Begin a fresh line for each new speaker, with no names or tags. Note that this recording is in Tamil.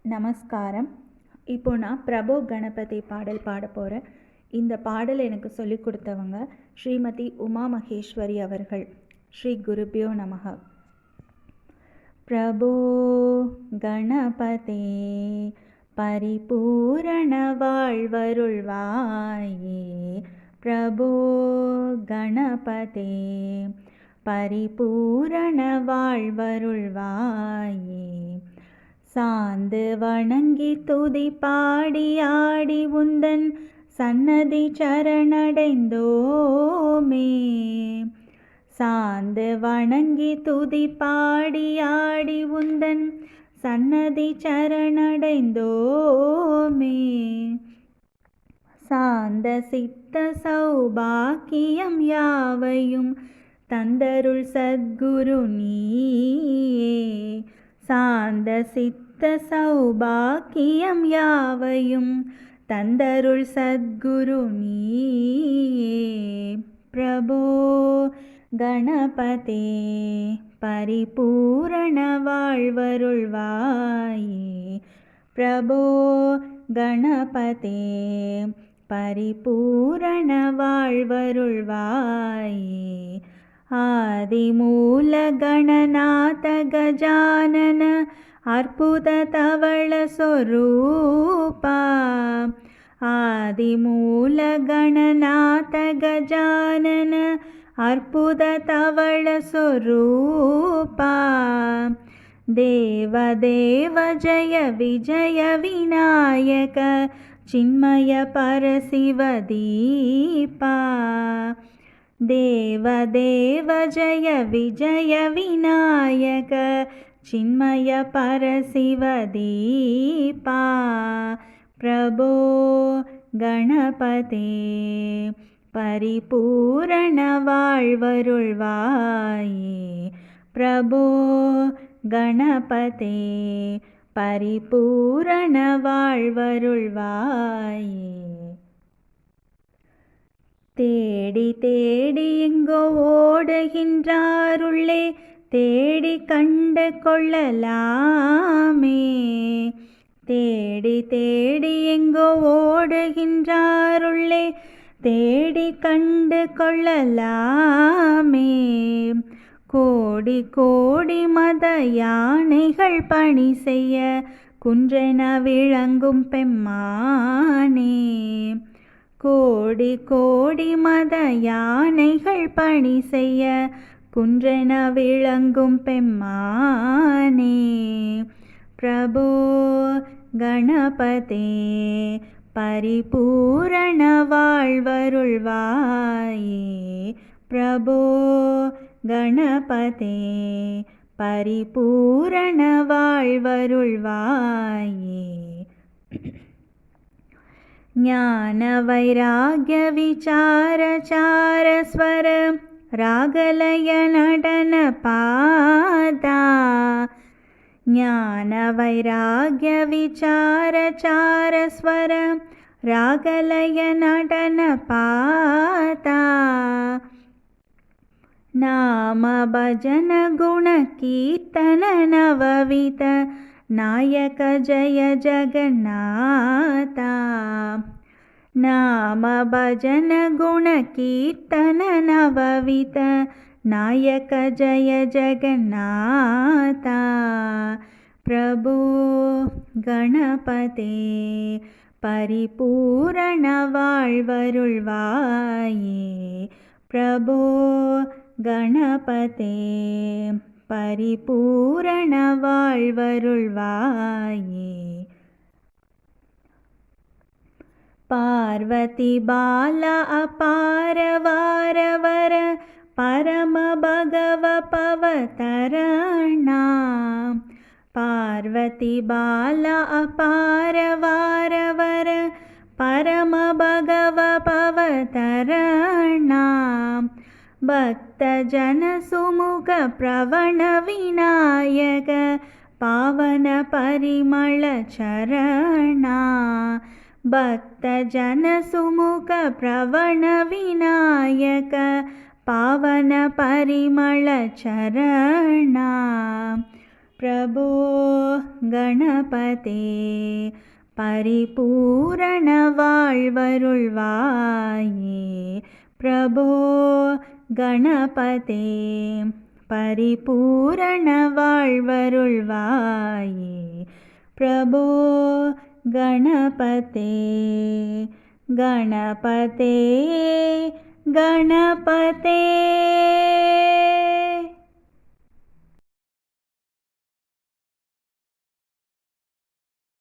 நமஸ்காரம். இப்போ நான் பிரபோ கணபதி பாடல் பாட போகிறேன். இந்த பாடல் எனக்கு சொல்லிக் கொடுத்தவங்க ஸ்ரீமதி உமா மகேஸ்வரி அவர்கள். ஸ்ரீ குருபியோ நமக. பிரபோ கணபதே பரிபூரண வாழ்வருள்வாயே. பிரபோ கணபதே பரிபூரண வாழ்வருள்வாயே. சாந்து வணங்கி துதி பாடி ஆடி உந்தன் சன்னதி சரணடைந்தோமே. சாந்து வணங்கி துதி பாடி ஆடி உந்தன் சன்னதி சரணடைந்தோமே. சாந்த சித்த சௌபாக்கியம் யாவையும் தந்தருள் சத்குரு நீயே. சாந்த சித்த சௌபாக்கியம் யாவையும் தந்தருள் சத்குரு நீயே. பிரபோ கணபதே பரிபூரண வாழ்வருள்வாயே. பிரபோ கணபதே பரிபூரண வாழ்வருள்வாயே. ஆதிமூல கணநாத கஜானன அற்புத தவள சொரூபா. ஆதிமூல கணநாத கஜானன அற்புத தவள சொரூபா. தேவ தேவ ஜய விஜய விநாயக சின்மய பரசிவ தீபா. தேவ தேவ ஜய விஜய விநாயக சின்மய பரசிவ தீபா. பிரபோ கணபதே பரிபூரண வாழ்வருள்வாயே. பிரபோ கணபதே பரிபூரண வாழ்வருள்வாயே. தேடி தேடி எங்கோ ஓடுகின்றாருள்ளே தேடி கண்டு கொள்ளலாமே. தேடி தேடி எங்கோ ஓடுகின்றாருள்ளே தேடி கண்டு கொள்ளலாமே. கோடி கோடி மத யானைகள் பணி செய்ய குன்றென விளங்கும் பெம்மானே. கோடி கோடி மத யானைகள் பணி செய்ய குன்றென விளங்கும் பெம்மானே. பிரபோ கணபதே பரிபூரண வாழ்வருள்வாயே. பிரபோ கணபதே பரிபூரண வாழ்வருள்வாயே. ஞான வைராக்ய விசார சார ஸ்வர ராகலய நடன பாதா. ஞான வைராக்ய விசார சார ஸ்வர ராகலய நடன பாதா. நாம பஜன குண கீர்த்தன நவவித நாயಕ ஜய ஜகநாதா. நாம பஜன குண கீர்த்தன நவவித நாயಕ ஜய ஜகநாதா. பிரபோ கணபதே பரிபூரண வாழ்வருள்வாயே. பிரபோ கணபதே பரிபூரண வாழ்வருள்வாயே. பார்வதி பால அபார வாரவர பரம பகவ பவதரணா. பார்வதி பால அபார வாரவர பரம பகவ பவதரணா. பக்த ஜன சுமுக பிரவண விநாயக பாவன பரிமள சரணா. பக்த ஜன சுமுக பிரவண விநாயக பாவன பரிமள சரணா. प्रभो गणपते परिपूर्ण வாழ்வருள்வாயே प्रभो गणपते परिपूर्ण வாழ்வருள்வாயே प्रभो गणपते गणपते गणपते